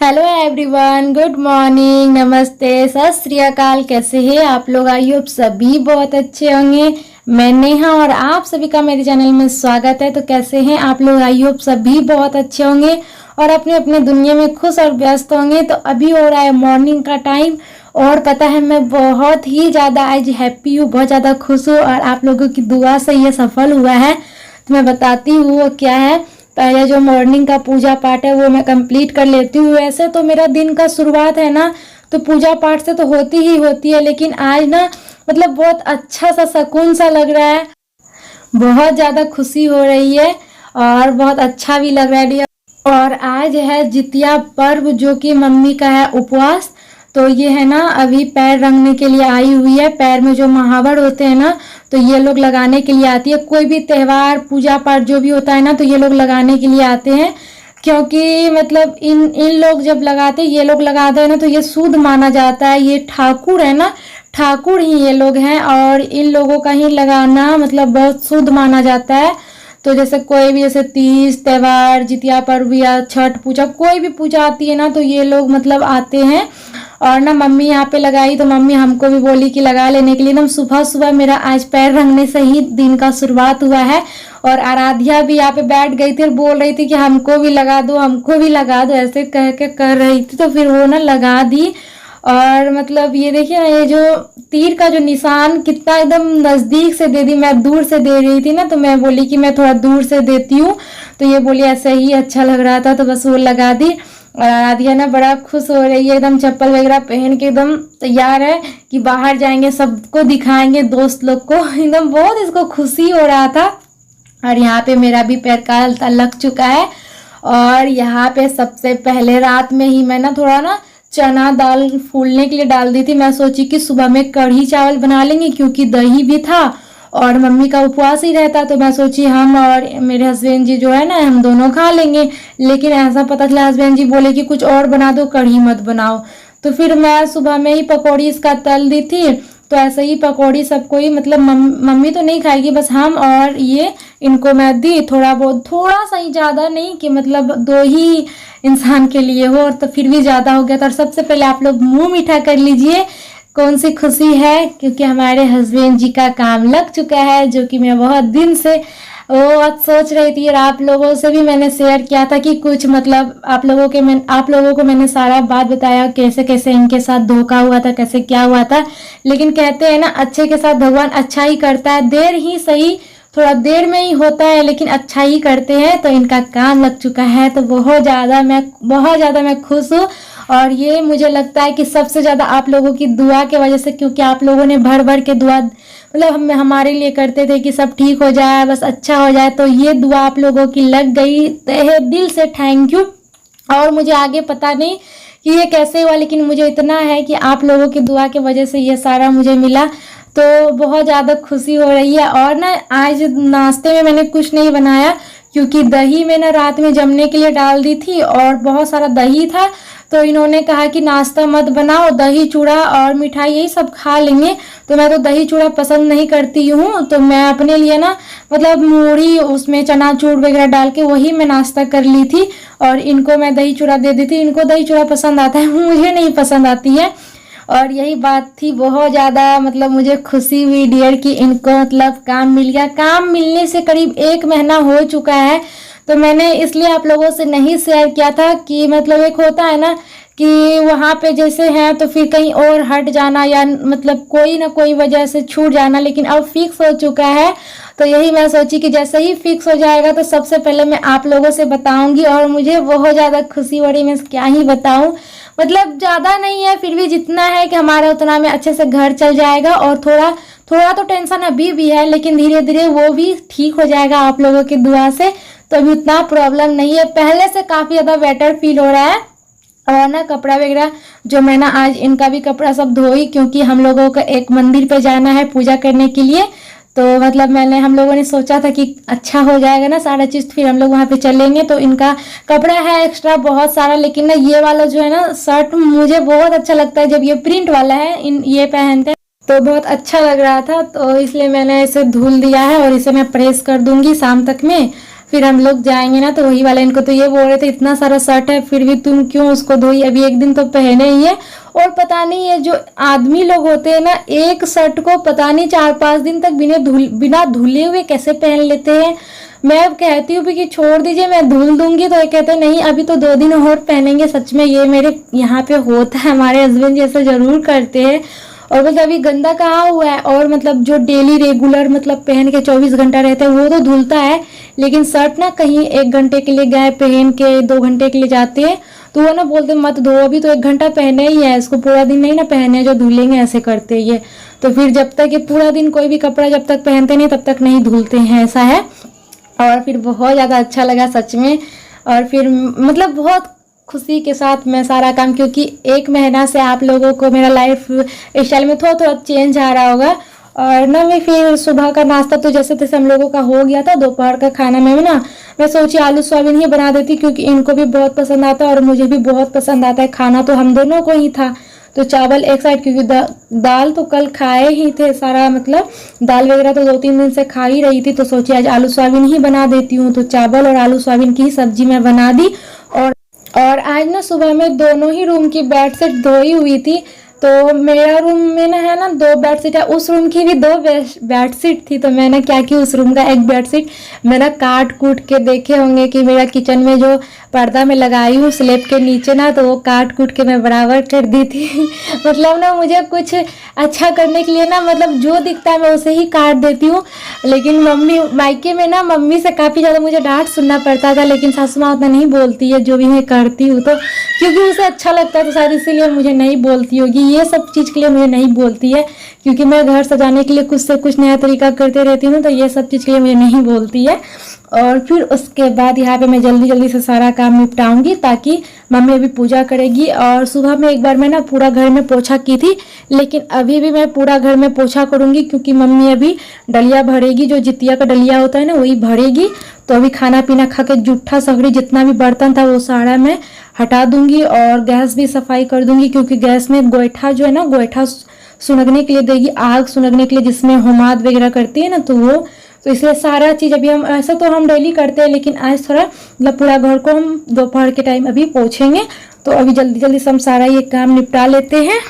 Hello everyone, good morning, नमस्ते, सत श्री अकाल। कैसे हैं आप लोग? आई होप सभी बहुत अच्छे होंगे। मैं नेहा और आप सभी का मेरे चैनल में स्वागत है। तो कैसे हैं आप लोग? आई होप सभी बहुत अच्छे होंगे और अपने अपने दुनिया में खुश और व्यस्त होंगे। तो अभी हो रहा है मॉर्निंग का टाइम और पता है मैं बहुत ही ज़्यादा आज हैप्पी हूँ, बहुत ज़्यादा खुश हूँ और आप लोगों की दुआ से ये सफल हुआ है। तो मैं बताती हूँ वो क्या है। पहले जो मॉर्निंग का पूजा पाठ है वो मैं कंप्लीट कर लेती हूँ। वैसे तो मेरा दिन का शुरुआत है ना, तो पूजा पाठ से तो होती ही होती है, लेकिन आज ना मतलब बहुत अच्छा सा सुकून सा लग रहा है, बहुत ज़्यादा खुशी हो रही है और बहुत अच्छा भी लग रहा है। और आज है जितिया पर्व, जो कि मम्मी का है उपवास। तो ये है ना अभी पैर रंगने के लिए आई हुई है। पैर में जो महावर होते हैं ना, तो ये लोग लगाने के लिए आती है। कोई भी त्योहार पूजा पाठ जो भी होता है ना, तो ये लोग लगाने के लिए आते हैं, क्योंकि मतलब इन लोग जब लगाते, ये लोग लगाते हैं ना, तो ये शुद्ध माना जाता है। ये ठाकुर है ना, ठाकुर ही ये लोग हैं और इन लोगों का ही लगाना मतलब बहुत शुद्ध माना जाता है। तो जैसे कोई भी जैसे तीज त्योहार, जितिया पर्व या छठ पूजा, कोई भी पूजा आती है ना, तो ये लोग मतलब आते हैं। और ना मम्मी यहाँ पे लगाई तो मम्मी हमको भी बोली कि लगा लेने के लिए। एकदम सुबह सुबह मेरा आज पैर रंगने से ही दिन का शुरुआत हुआ है। और आराध्या भी यहाँ पे बैठ गई थी और बोल रही थी कि हमको भी लगा दो, हमको भी लगा दो, ऐसे कह के कर रही थी। तो फिर वो ना लगा दी। और मतलब ये देखिए ना, ये जो तीर का जो निशान कितना एकदम नज़दीक से दे दी। मैं दूर से दे रही थी ना, तो मैं बोली कि मैं थोड़ा दूर से देती हूँ, तो ये बोली ऐसा ही अच्छा लग रहा था, तो बस वो लगा दी। और आराध्या ना बड़ा खुश हो रही है, एकदम चप्पल वगैरह पहन के एकदम तैयार है कि बाहर जाएंगे, सबको दिखाएंगे, दोस्त लोग को। एकदम बहुत इसको खुशी हो रहा था। और यहाँ पे मेरा भी पैर का लग चुका है। और यहाँ पे सबसे पहले रात में ही मैं ना थोड़ा ना चना दाल फूलने के लिए डाल दी थी। मैं सोची कि सुबह में कढ़ी चावल बना लेंगे, क्योंकि दही भी था और मम्मी का उपवास ही रहता। तो मैं सोची हम और मेरे हस्बैंड जी जो है ना, हम दोनों खा लेंगे। लेकिन ऐसा पता चला हस्बैंड जी बोले कि कुछ और बना दो, कढ़ी मत बनाओ। तो फिर मैं सुबह में ही पकौड़ी इसका तल दी थी। तो ऐसे ही पकौड़ी सबको ही मतलब मम्मी तो नहीं खाएगी, बस हम और ये, इनको मैं दी थोड़ा बहुत, थोड़ा सा ही, ज़्यादा नहीं कि मतलब दो ही इंसान के लिए हो, और तो फिर भी ज़्यादा हो गया था। और सबसे पहले आप लोग मुंह मीठा कर लीजिए, कौन सी खुशी है, क्योंकि हमारे हस्बैंड जी का काम लग चुका है, जो कि मैं बहुत दिन से वो सोच रही थी। और आप लोगों से भी मैंने शेयर किया था कि कुछ मतलब आप लोगों को मैंने सारा बात बताया, कैसे कैसे इनके साथ धोखा हुआ था, कैसे क्या हुआ था। लेकिन कहते हैं ना, अच्छे के साथ भगवान अच्छा ही करता है, देर ही सही, थोड़ा देर में ही होता है, लेकिन अच्छा ही करते हैं। तो इनका काम लग चुका है, तो बहुत ज़्यादा मैं खुश हूँ। और ये मुझे लगता है कि सबसे ज़्यादा आप लोगों की दुआ के वजह से, क्योंकि आप लोगों ने भर भर के दुआ मतलब हम हमारे लिए करते थे कि सब ठीक हो जाए, बस अच्छा हो जाए। तो ये दुआ आप लोगों की लग गई, तहे दिल से थैंक यू। और मुझे आगे पता नहीं कि ये कैसे हुआ, लेकिन मुझे इतना है कि आप लोगों की दुआ की वजह से ये सारा मुझे मिला। तो बहुत ज़्यादा खुशी हो रही है। और ना आज नाश्ते में मैंने कुछ नहीं बनाया, क्योंकि दही मैंने रात में जमने के लिए डाल दी थी और बहुत सारा दही था। तो इन्होंने कहा कि नाश्ता मत बनाओ, दही चूड़ा और मिठाई यही सब खा लेंगे। तो मैं तो दही चूड़ा पसंद नहीं करती हूँ, तो मैं अपने लिए ना मतलब मूढ़ी, उसमें चनाचूर वगैरह डाल के वही मैं नाश्ता कर ली थी। और इनको मैं दही चूड़ा दे दी थी। इनको दही चूड़ा पसंद आता है, मुझे नहीं पसंद आती है। और यही बात थी, बहुत ज़्यादा मतलब मुझे खुशी हुई डियर कि इनको मतलब काम मिल गया। काम मिलने से करीब 1 महीना हो चुका है। तो मैंने इसलिए आप लोगों से नहीं शेयर किया था कि मतलब एक होता है ना कि वहाँ पे जैसे हैं तो फिर कहीं और हट जाना, या मतलब कोई ना कोई वजह से छूट जाना, लेकिन अब फिक्स हो चुका है। तो यही मैं सोची कि जैसे ही फिक्स हो जाएगा तो सबसे पहले मैं आप लोगों से बताऊंगी। और मुझे बहुत ज़्यादा खुशी हो रही, मैं क्या ही बताऊं। मतलब ज़्यादा नहीं है, फिर भी जितना है कि हमारा उतना में अच्छे से घर चल जाएगा। और थोड़ा थोड़ा तो टेंशन अभी भी है, लेकिन धीरे धीरे वो भी ठीक हो जाएगा आप लोगों की दुआ से। तो अभी उतना प्रॉब्लम नहीं है, पहले से काफ़ी ज़्यादा बेटर फील हो रहा है। और ना कपड़ा वगैरह जो मैं ना आज इनका भी कपड़ा सब धोई, क्योंकि हम लोगों को एक मंदिर पे जाना है पूजा करने के लिए। तो मतलब हम लोगों ने सोचा था कि अच्छा हो जाएगा ना सारा चीज़, फिर हम लोग वहाँ पे चलेंगे। तो इनका कपड़ा है एक्स्ट्रा बहुत सारा, लेकिन ना ये वाला जो है ना शर्ट मुझे बहुत अच्छा लगता है, जब ये प्रिंट वाला है, ये पहनते हैं तो बहुत अच्छा लग रहा था। तो इसलिए मैंने इसे धुल दिया है और इसे मैं प्रेस कर दूंगी शाम तक में। फिर हम लोग जाएंगे ना तो वही वाला इनको तो ये बोल रहे थे इतना सारा शर्ट है फिर भी तुम क्यों उसको धोई, अभी एक दिन तो पहने ही है। और पता नहीं ये जो आदमी लोग होते हैं ना एक शर्ट को पता नहीं 4-5 दिन तक बिना धुले हुए कैसे पहन लेते हैं। मैं अब कहती हूँ कि छोड़ दीजिए मैं धुल दूंगी, तो ये कहते हैं नहीं अभी तो 2 दिन और पहनेंगे। सच में ये मेरे यहाँ पे होता है, हमारे हस्बैंड जैसा जरूर करते हैं। और मतलब अभी गंदा कहाँ हुआ है, और मतलब जो डेली रेगुलर मतलब पहन के 24 घंटा रहता है वो तो धुलता है, लेकिन शर्ट ना कहीं 1 घंटे के लिए गए पहन के 2 घंटे के लिए जाते हैं तो वो ना बोलते मत धो, अभी तो 1 घंटा पहने ही है, इसको पूरा दिन नहीं ना पहने जो धुलेंगे, ऐसे करते ये। तो फिर जब तक ये पूरा दिन कोई भी कपड़ा जब तक पहनते नहीं तब तक नहीं धुलते हैं, ऐसा है। और फिर बहुत ज़्यादा अच्छा लगा सच में। और फिर मतलब बहुत खुशी के साथ मैं सारा काम, क्योंकि 1 महीना से आप लोगों को मेरा लाइफ स्टाइल में थोड़ा थोड़ा चेंज आ रहा होगा। और ना मैं फिर सुबह का नाश्ता तो जैसे तैसे हम लोगों का हो गया था। दोपहर का खाना में ना मैं सोची आलू सोयाबीन ही बना देती, क्योंकि इनको भी बहुत पसंद आता है और मुझे भी बहुत पसंद आता है। खाना तो हम दोनों को ही था, तो चावल एक साइड, क्योंकि दाल तो कल खाए ही थे सारा, मतलब दाल वगैरह तो 2-3 दिन से खा ही रही थी, तो सोची आज आलू सोयाबीन ही बना देती हूँ। तो चावल और आलू सोयाबीन की ही सब्जी मैं बना दी। और आज ना सुबह में दोनों ही रूम की बेडशीट धोई हुई थी। तो मेरा रूम में ना है ना 2 बेडशीट है, उस रूम की भी 2 बेडशीट थी। तो मैंने क्या किया उस रूम का एक बेडशीट मैंने काट कूट के, देखे होंगे कि मेरा किचन में जो पर्दा में लगाई हूँ स्लेब के नीचे ना, तो वो काट कूट के मैं बराबर कर दी थी। मतलब ना मुझे कुछ अच्छा करने के लिए ना मतलब जो दिखता है मैं उसे ही काट देती हूँ। लेकिन मम्मी मायके में ना मम्मी से काफ़ी ज़्यादा मुझे डांट सुनना पड़ता था, लेकिन सासू माँ उतना नहीं बोलती है जो भी मैं करती हूँ, तो क्योंकि उसे अच्छा लगता है तो शायद इसीलिए मुझे नहीं बोलती होगी। ये सब चीज़ के लिए मुझे नहीं बोलती है, क्योंकि मैं घर सजाने के लिए कुछ से कुछ नया तरीका करते रहती हूँ, तो ये सब चीज़ के लिए मुझे नहीं बोलती है। और फिर उसके बाद यहाँ पे मैं जल्दी जल्दी से सारा काम निपटाऊंगी, ताकि मम्मी अभी पूजा करेगी। और सुबह में एक बार मैं ना पूरा घर में पोछा की थी, लेकिन अभी भी मैं पूरा घर में पोछा करूंगी, क्योंकि मम्मी अभी डलिया भरेगी, जो जितिया का डलिया होता है ना वही भरेगी। तो अभी खाना पीना खा के जूठा सगड़ी जितना भी बर्तन था वो सारा मैं हटा दूंगी, और गैस भी सफाई कर दूंगी, क्योंकि गैस में गोईठा जो है ना, गोईठा सुनगने के लिए देगी, आग सुनगने के लिए, जिसमें होमाद वगैरह करती है ना, तो वो, तो इसलिए सारा चीज़ अभी हम, ऐसा तो हम डेली करते हैं, लेकिन आज थोड़ा मतलब पूरा घर को हम दोपहर के टाइम अभी पोछेंगे। तो अभी जल्दी जल्दी से हम सारा ये काम निपटा लेते हैं।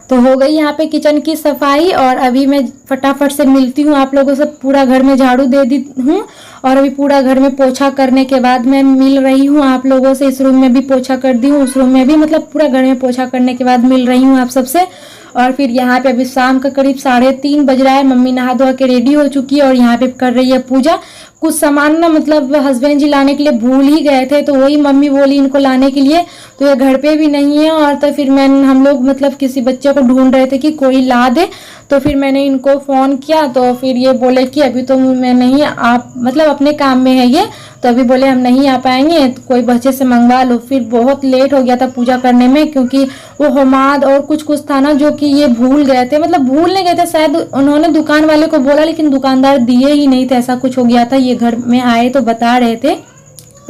तो हो गई यहाँ पे किचन की सफाई, और अभी मैं फटाफट से मिलती हूँ आप लोगों से। पूरा घर में झाड़ू दे दी हूँ, और अभी पूरा घर में पोछा करने के बाद मैं मिल रही हूँ आप लोगों से। इस रूम में भी पोछा कर दी हूँ, उस रूम में भी, मतलब पूरा घर में पोछा करने के बाद मिल रही हूँ आप सबसे। और फिर यहाँ पे अभी शाम का करीब 3:30 बज रहा है। मम्मी नहा धोआ के रेडी हो चुकी है और यहाँ पे कर रही है पूजा। कुछ सामान ना मतलब हस्बैंड जी लाने के लिए भूल ही गए थे, तो वही मम्मी बोली इनको लाने के लिए, तो ये घर पे भी नहीं है। और तो फिर हम लोग मतलब किसी बच्चे को ढूंढ रहे थे कि कोई ला दे, तो फिर मैंने इनको फ़ोन किया, तो फिर ये बोले कि अभी तो मैं नहीं, आप मतलब अपने काम में है ये, तो अभी बोले हम नहीं आ पाएंगे, तो कोई बच्चे से मंगवा लो। फिर बहुत लेट हो गया था पूजा करने में, क्योंकि वो होमाद और कुछ कुछ था ना जो कि ये भूल गए थे, मतलब भूल नहीं गए थे, शायद उन्होंने दुकान वाले को बोला लेकिन दुकानदार दिए ही नहीं थे, ऐसा कुछ हो गया था। ये घर में आए तो बता रहे थे।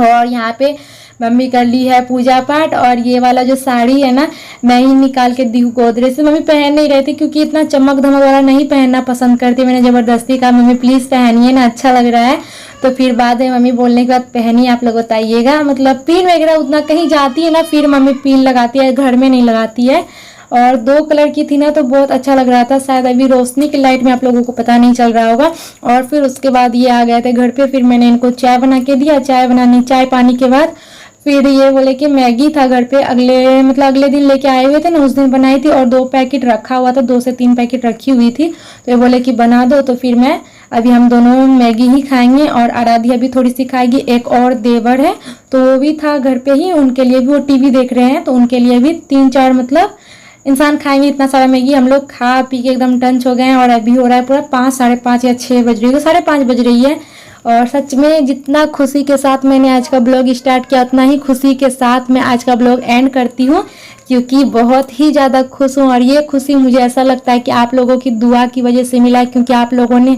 और यहाँ पे मम्मी कर ली है पूजा पाठ। और ये वाला जो साड़ी है ना, मैं ही निकाल के दी हूँ गोदरेज से। मम्मी पहन नहीं रही थी, क्योंकि इतना चमक धमक वाला नहीं पहनना पसंद करती। मैंने ज़बरदस्ती कहा मम्मी प्लीज़ पहनिए ना, अच्छा लग रहा है। तो फिर बाद में मम्मी बोलने के बाद पहनिए, आप लोग बताइएगा। मतलब पिन वगैरह उतना कहीं जाती है ना फिर मम्मी पिन लगाती है, घर में नहीं लगाती है। और 2 कलर की थी ना, तो बहुत अच्छा लग रहा था। शायद अभी रोशनी की लाइट में आप लोगों को पता नहीं चल रहा होगा। और फिर उसके बाद ये आ गए थे घर पे, फिर मैंने इनको चाय बना के दिया। चाय पानी के बाद फिर ये बोले कि मैगी था घर पे, अगले दिन लेके आए हुए थे ना, उस दिन बनाई थी, और 2 पैकेट रखा हुआ था, 2 से 3 पैकेट रखी हुई थी। तो ये बोले कि बना दो, तो फिर मैं अभी हम दोनों मैगी ही खाएंगे। और आराध्या भी थोड़ी सी खाएगी। एक और देवर है तो वो भी था घर पे ही, उनके लिए भी वो टीवी देख रहे हैं, तो उनके लिए भी 3-4 मतलब इंसान खाएंगे। इतना सारा मैगी हम लोग खा पी के एकदम टंच हो गए हैं। और अभी हो रहा है पूरा 5, 5:30 या 6 बज रही है, 5:30 बज रही है। और सच में जितना खुशी के साथ मैंने आज का ब्लॉग स्टार्ट किया, उतना ही खुशी के साथ मैं आज का ब्लॉग एंड करती हूँ, क्योंकि बहुत ही ज़्यादा खुश हूँ। और ये खुशी मुझे ऐसा लगता है कि आप लोगों की दुआ की वजह से मिला है, क्योंकि आप लोगों ने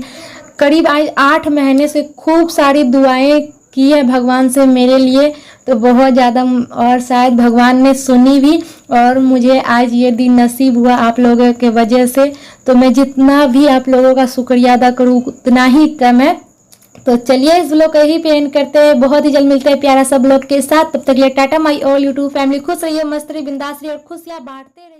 करीब आज 8 महीने से खूब सारी दुआएं की है भगवान से मेरे लिए, तो बहुत ज़्यादा। और शायद भगवान ने सुनी भी, और मुझे आज ये दिन नसीब हुआ आप लोगों के वजह से। तो मैं जितना भी आप लोगों का शुक्रिया अदा करूँ उतना ही कम है। तो चलिए इस ब्लॉग को यही पे एंड करते हैं। बहुत ही जल्द मिलते हैं प्यारा सा ब्लॉग के साथ। तब तक के लिए Tata my all YouTube family. खुश रहिए, मस्त रहिए, बिंदास रहिए और खुशियां बांटते रहिए।